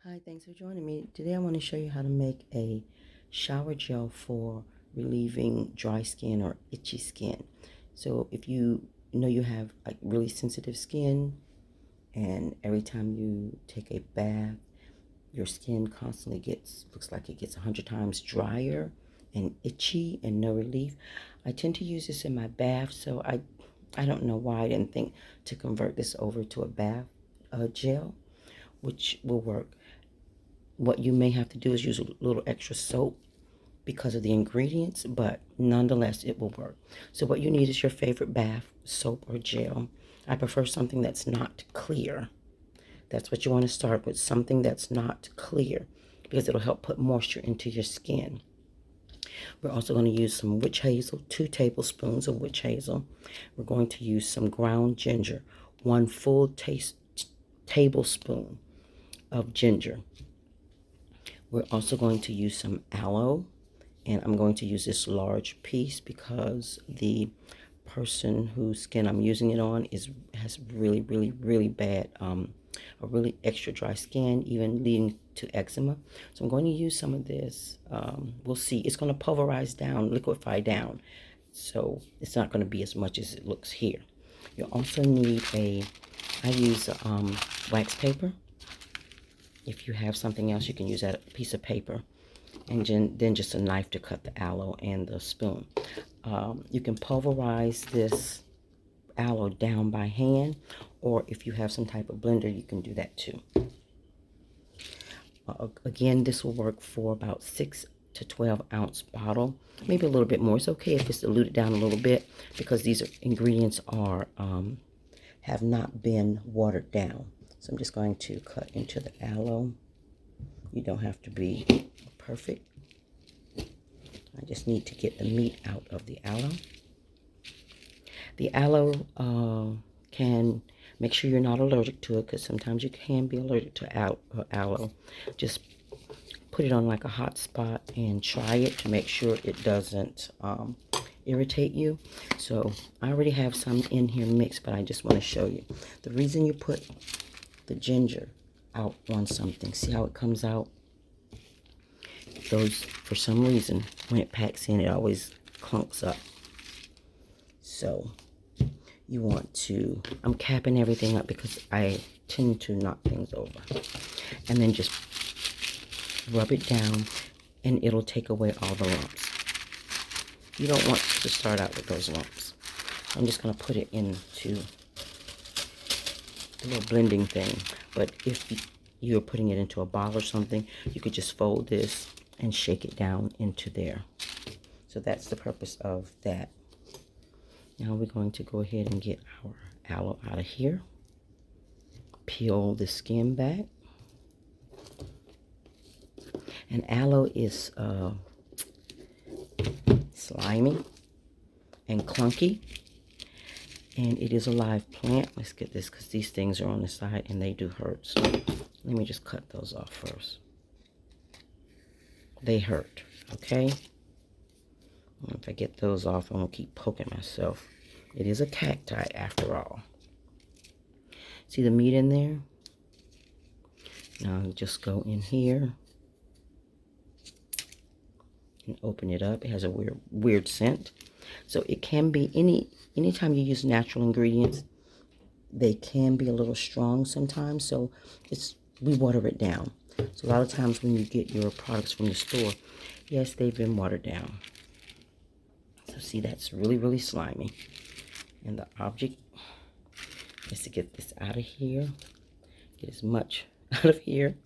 Hi, thanks for joining me. Today I want to show you how to make a shower gel for relieving dry skin or itchy skin. So if you know you have like really sensitive skin and every time you take a bath, your skin constantly looks like it gets 100 times drier and itchy and no relief. I tend to use this in my bath, so I don't know why I didn't think to convert this over to a bath gel, which will work. What you may have to do is use a little extra soap because of the ingredients, but nonetheless, it will work. So what you need is your favorite bath soap or gel. I prefer something that's not clear. That's what you want to start with, something that's not clear, because it'll help put moisture into your skin. We're also going to use some witch hazel, 2 tablespoons of witch hazel. We're going to use some ground ginger, 1 full tablespoon of ginger. We're also going to use some aloe, and I'm going to use this large piece because the person whose skin I'm using it on has really bad, a really extra dry skin, even leading to eczema. So I'm going to use some of this. We'll see. It's going to pulverize down, liquefy down, so it's not going to be as much as it looks here. You'll also need I use wax paper. If you have something else, you can use that piece of paper. And then just a knife to cut the aloe and the spoon. You can pulverize this aloe down by hand, or if you have some type of blender, you can do that too. Again, this will work for about 6 to 12 ounce bottle, maybe a little bit more. It's okay if it's diluted down a little bit because these ingredients have not been watered down. So I'm just going to cut into the aloe. You don't have to be perfect. I just need to get the meat out of the aloe. The aloe can make sure you're not allergic to it, because sometimes you can be allergic to aloe. Just put it on like a hot spot and try it to make sure it doesn't irritate you. So I already have some in here mixed, but I just want to show you. The reason you put the ginger out on something, see how it comes out? Those, for some reason, when it packs in, it always clunks up. So you want to, I'm capping everything up because I tend to knock things over. And then just rub it down and it'll take away all the lumps. You don't want to start out with those lumps. I'm just going to put it into the little blending thing. But if you're putting it into a bottle or something, you could just fold this and shake it down into there. So that's the purpose of that. Now we're going to go ahead and get our aloe out of here. Peel the skin back. And aloe is slimy and clunky. And it is a live plant. Let's get this because these things are on the side and they do hurt. So let me just cut those off first. They hurt, okay? If I get those off, I'm going to keep poking myself. It is a cacti after all. See the meat in there? Now just go in here and open it up. It has a weird scent. So it can be anytime you use natural ingredients, they can be a little strong sometimes. So we water it down. So a lot of times when you get your products from the store, yes, they've been watered down. So see, that's really slimy. And the object is to get this out of here. Get as much out of here.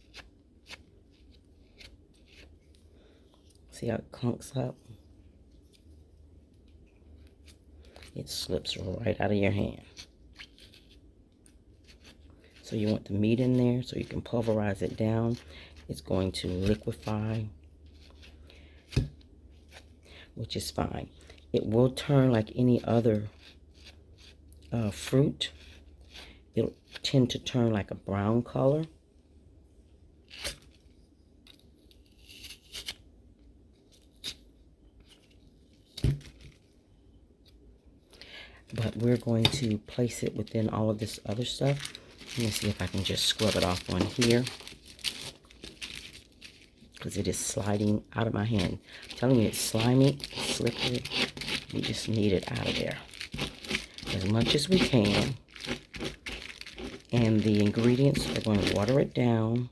See how it clunks up? It slips right out of your hand. So you want the meat in there so you can pulverize it down. It's going to liquefy, which is fine. It will turn like any other fruit. It'll tend to turn like a brown color. But we're going to place it within all of this other stuff. Let me see if I can just scrub it off on here. because it is sliding out of my hand. I'm telling you, it's slimy, it's slippery. We just need it out of there as much as we can. And the ingredients are going to water it down,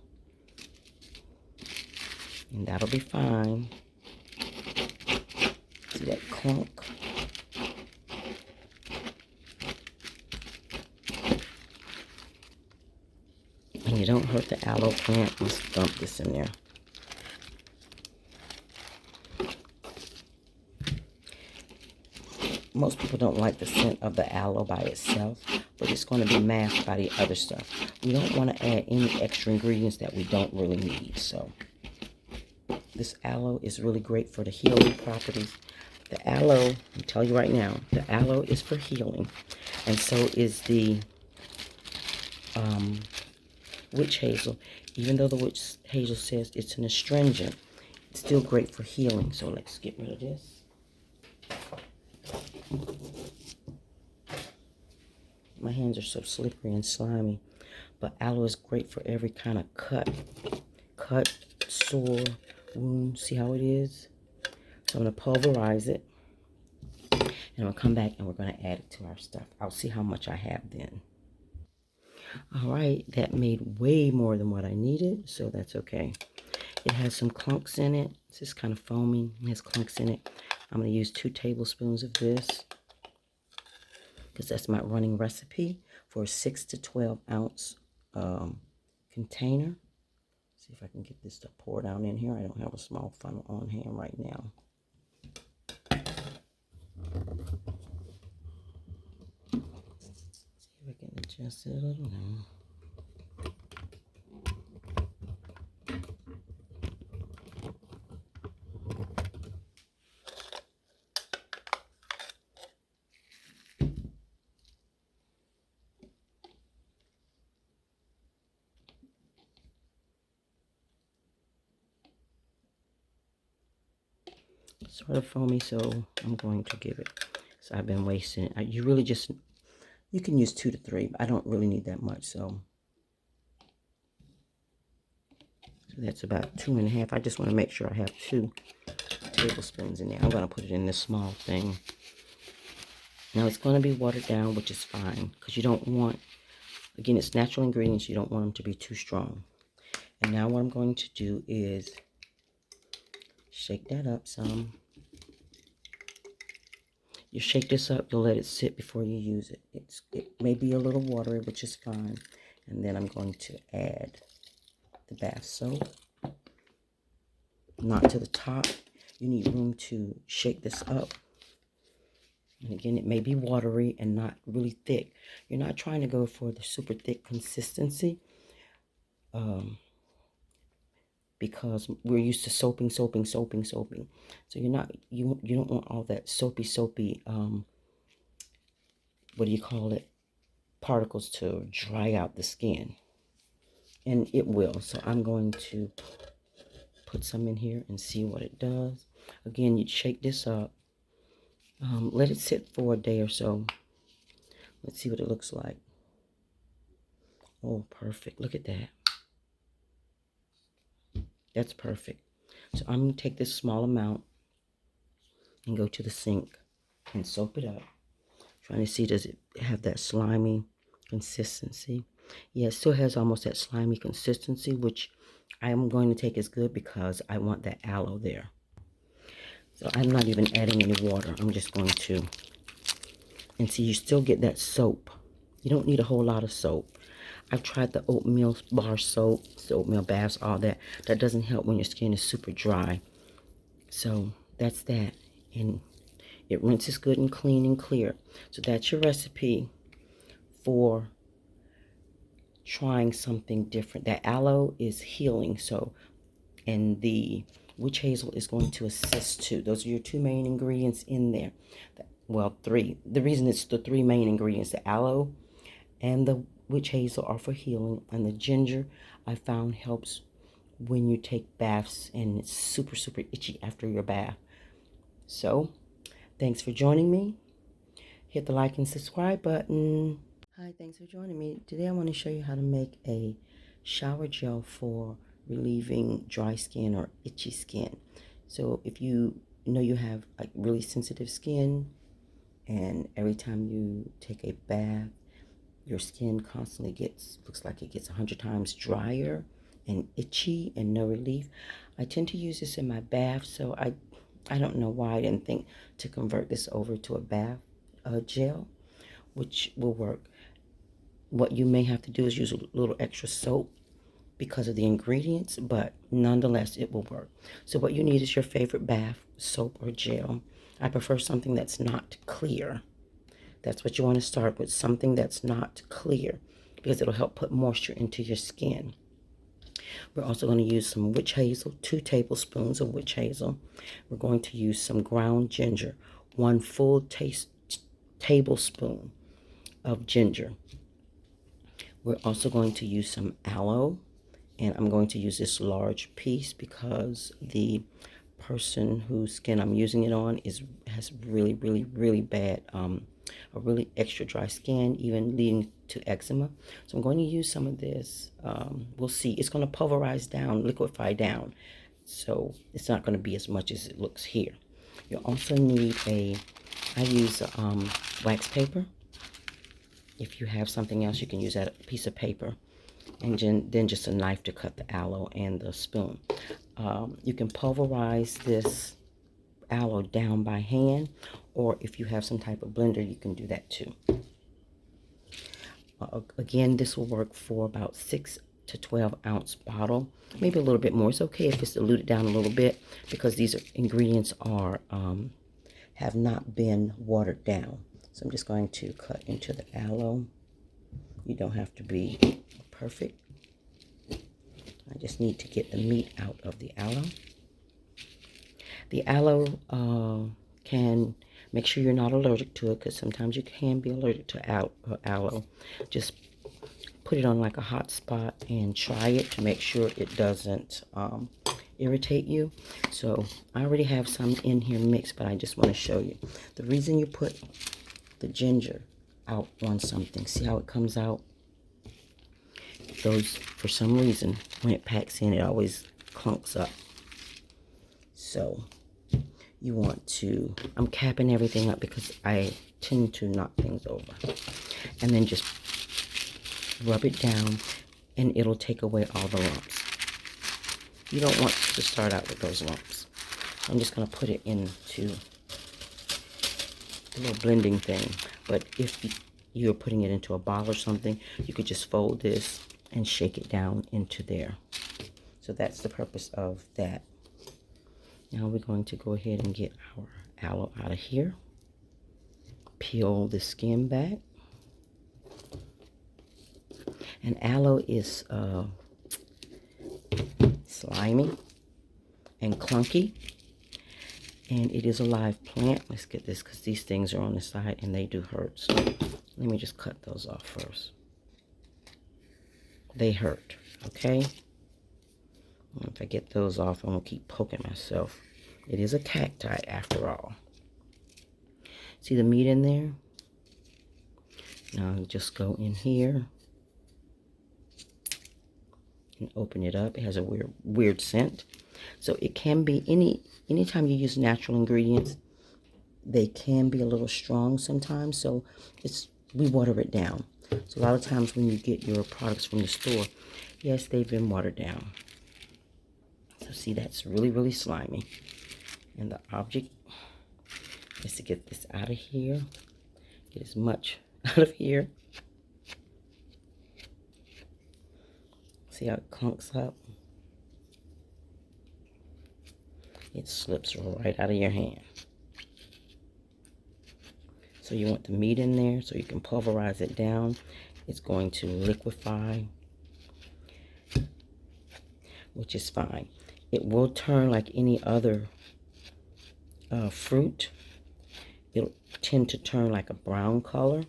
and that'll be fine. See that clunk? And you don't hurt the aloe plant. Let's dump this in there. Most people don't like the scent of the aloe by itself, but it's going to be masked by the other stuff. We don't want to add any extra ingredients that we don't really need. So this aloe is really great for the healing properties. The aloe, I'll tell you right now, the aloe is for healing. And so is the witch hazel. Even though the witch hazel says it's an astringent, it's still great for healing. So let's get rid of this. My hands are so slippery and slimy. But aloe is great for every kind of cut, sore, wound. See how it is? So I'm going to pulverize it. And we'll come back and we're going to add it to our stuff. I'll see how much I have then. All right, that made way more than what I needed, so that's okay. It has some clumps in it. It's just kind of foamy. It has clumps in it. I'm going to use 2 tablespoons of this because that's my running recipe for a 6 to 12 ounce container. See if I can get this to pour down in here. I don't have a small funnel on hand right now. See if I can adjust it a little now. Sort of foamy, so I'm going to give it. So I've been wasting it. You really just, you can use 2 to 3, but I don't really need that much, so that's about 2.5. I just want to make sure I have 2 tablespoons in there. I'm going to put it in this small thing. Now it's going to be watered down, which is fine, because you don't want, again, it's natural ingredients. You don't want them to be too strong. And now what I'm going to do is shake that up some. You shake this up, you'll let it sit before you use it. It may be a little watery, which is fine. And then I'm going to add the bath soap. Not to the top. You need room to shake this up. And again, it may be watery and not really thick. You're not trying to go for the super thick consistency. Because we're used to soaping. So you don't want all that soapy, what do you call it, particles to dry out the skin. And it will. So I'm going to put some in here and see what it does. Again, you shake this up. Let it sit for a day or so. Let's see what it looks like. Oh, perfect. Look at that. That's perfect. So I'm going to take this small amount and go to the sink and soap it up. Trying to see, does it have that slimy consistency? Yeah, it still has almost that slimy consistency, which I am going to take as good because I want that aloe there. So I'm not even adding any water. I'm just going to, and see, you still get that soap. You don't need a whole lot of soap. I've tried the oatmeal bar soap, the oatmeal baths, all that. That doesn't help when your skin is super dry. So that's that. And it rinses good and clean and clear. So that's your recipe for trying something different. That aloe is healing. So, and the witch hazel is going to assist too. Those are your 2 main ingredients in there. Well, 3. The reason it's the 3 main ingredients, the aloe and the witch hazel are for healing, and the ginger I found helps when you take baths and it's super itchy after your bath. So thanks for joining me. Hit the like and subscribe button. Hi, thanks for joining me. Today I want to show you how to make a shower gel for relieving dry skin or itchy skin. So if you know you have like really sensitive skin, and every time you take a bath, your skin constantly looks like it gets 100 times drier and itchy and no relief. I tend to use this in my bath, so I don't know why I didn't think to convert this over to a bath gel, which will work. What you may have to do is use a little extra soap because of the ingredients, but nonetheless it will work. So what you need is your favorite bath soap or gel. I prefer something that's not clear. That's what you want to start with, something that's not clear, because it'll help put moisture into your skin. We're also going to use some witch hazel, 2 tablespoons of witch hazel. We're going to use some ground ginger, 1 full tablespoon of ginger. We're also going to use some aloe, and I'm going to use this large piece because the person whose skin I'm using it on has really, really, really bad, a really extra dry skin, even leading to eczema. So I'm going to use some of this. We'll see. It's going to pulverize down, liquefy down. So it's not going to be as much as it looks here. You also need I use wax paper. If you have something else, you can use that piece of paper. And then just a knife to cut the aloe and the spoon. You can pulverize this aloe down by hand, or if you have some type of blender, you can do that too. Again, this will work for about 6 to 12 ounce bottle, maybe a little bit more. It's okay if it's diluted down a little bit because these ingredients have not been watered down. So I'm just going to cut into the aloe. You don't have to be perfect. I just need to get the meat out of the aloe. The aloe can make sure you're not allergic to it, because sometimes you can be allergic to aloe. Just put it on like a hot spot and try it to make sure it doesn't irritate you. So I already have some in here mixed, but I just want to show you. The reason you put the ginger out on something, see how it comes out? Those, for some reason, when it packs in, it always clunks up. So you want to, I'm capping everything up because I tend to knock things over. And then just rub it down and it'll take away all the lumps. You don't want to start out with those lumps. I'm just going to put it into the little blending thing. But if you're putting it into a bottle or something, you could just fold this and shake it down into there. So that's the purpose of that. Now we're going to go ahead and get our aloe out of here. Peel the skin back. And aloe is slimy and clunky. And it is a live plant. Let's get this because these things are on the side and they do hurt. So let me just cut those off first. They hurt, okay? If I get those off, I'm going to keep poking myself. It is a cacti after all. See the meat in there? Now just go in here and open it up. It has a weird scent. So it can be anytime you use natural ingredients, they can be a little strong sometimes. So we water it down. So a lot of times when you get your products from the store, yes, they've been watered down. So see, that's really, really slimy. And the object is to get this out of here. Get as much out of here. See how it clunks up? It slips right out of your hand. So you want the meat in there so you can pulverize it down. It's going to liquefy, which is fine. It will turn like any other fruit. It'll tend to turn like a brown color.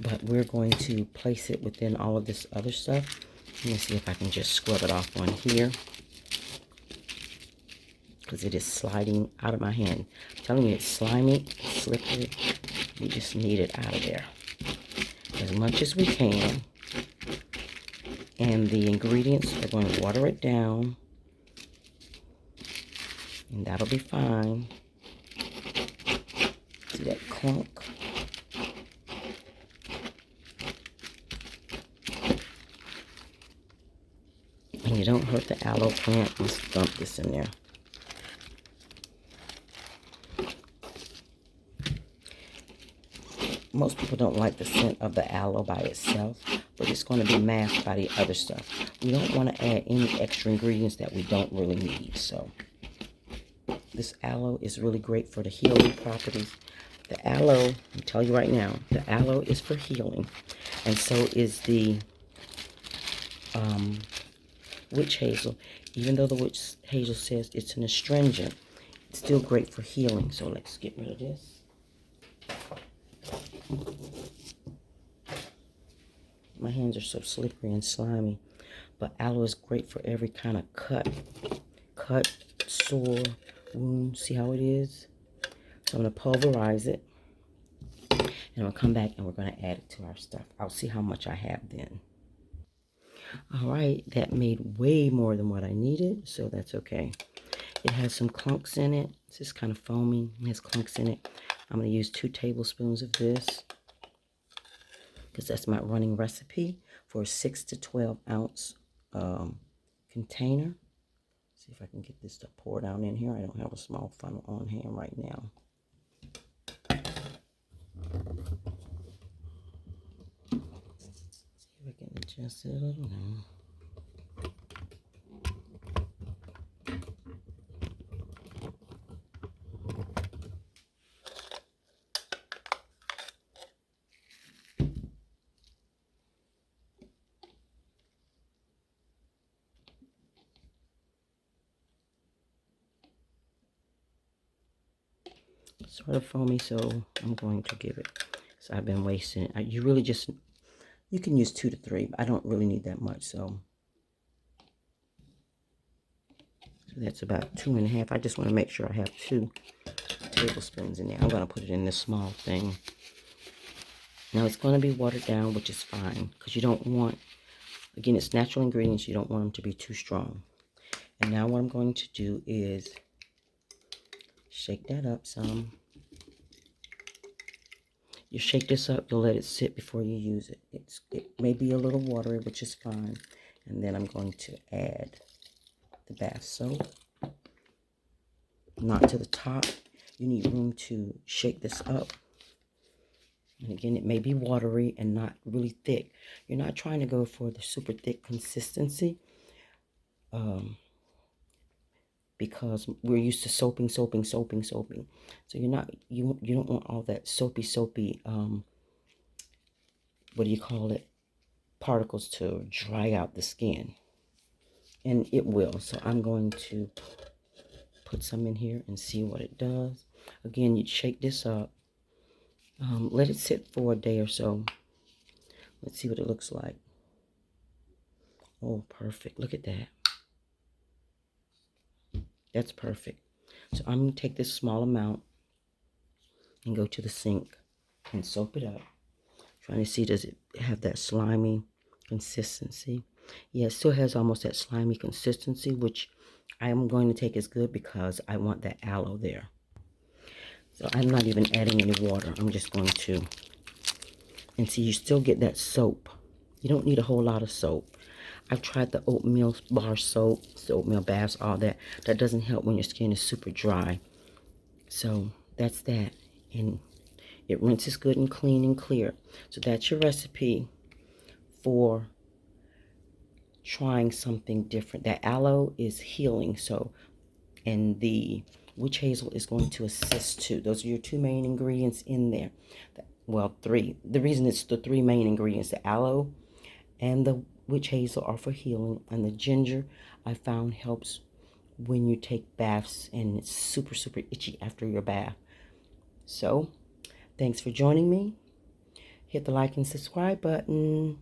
But we're going to place it within all of this other stuff. Let me see if I can just scrub it off on here. because it is sliding out of my hand. I'm telling you, it's slimy, slippery. We just need it out of there as much as we can. And the ingredients are going to water it down, and that'll be fine. See that clunk? And you don't hurt the aloe plant. Let's dump this in there. Most people don't like the scent of the aloe by itself, but it's going to be masked by the other stuff. We don't want to add any extra ingredients that we don't really need. So this aloe is really great for the healing properties. The aloe, I'll tell you right now, the aloe is for healing. And so is the witch hazel. Even though the witch hazel says it's an astringent, it's still great for healing. So let's get rid of this. My hands are so slippery and slimy. But aloe is great for every kind of cut, sore, wound. See how it is? So I'm going to pulverize it. And I'm going to come back and we're going to add it to our stuff. I'll see how much I have then. All right, that made way more than what I needed, so that's okay. It has some clumps in it. It's just kind of foamy. It has clumps in it. I'm going to use 2 tablespoons of this because that's my running recipe for a 6 to 12 ounce container. See if I can get this to pour down in here. I don't have a small funnel on hand right now. See if I can adjust it a little now. Sort of foamy, so I'm going to give it. So I've been wasting it. You really just, you can use 2 to 3, but I don't really need that much, so that's about 2.5. I just want to make sure I have 2 tablespoons in there. I'm going to put it in this small thing. Now it's going to be watered down, which is fine, because you don't want, again, it's natural ingredients. You don't want them to be too strong. And now what I'm going to do is shake that up some. You shake this up, you'll let it sit before you use it. It may be a little watery, which is fine. And then I'm going to add the bath soap. Not to the top. You need room to shake this up. And again, it may be watery and not really thick. You're not trying to go for the super thick consistency. Because we're used to soaping. So you don't want all that soapy, what do you call it, particles to dry out the skin. And it will. So I'm going to put some in here and see what it does. Again, you'd shake this up. Let it sit for a day or so. Let's see what it looks like. Oh, perfect. Look at that. That's perfect. So I'm going to take this small amount and go to the sink and soap it up. Trying to see, does it have that slimy consistency? Yeah, it still has almost that slimy consistency, which I am going to take as good because I want that aloe there. So I'm not even adding any water. I'm just going to, and see, you still get that soap. You don't need a whole lot of soap. I've tried the oatmeal bar soap, the oatmeal baths, all that. That doesn't help when your skin is super dry. So that's that. And it rinses good and clean and clear. So that's your recipe for trying something different. That aloe is healing. So, and the witch hazel is going to assist too. Those are your 2 main ingredients in there. Well, 3. The reason it's the 3 main ingredients, the aloe and the witch hazel are for healing, and the ginger I found helps when you take baths and it's super itchy after your bath. So thanks for joining me. Hit the like and subscribe button.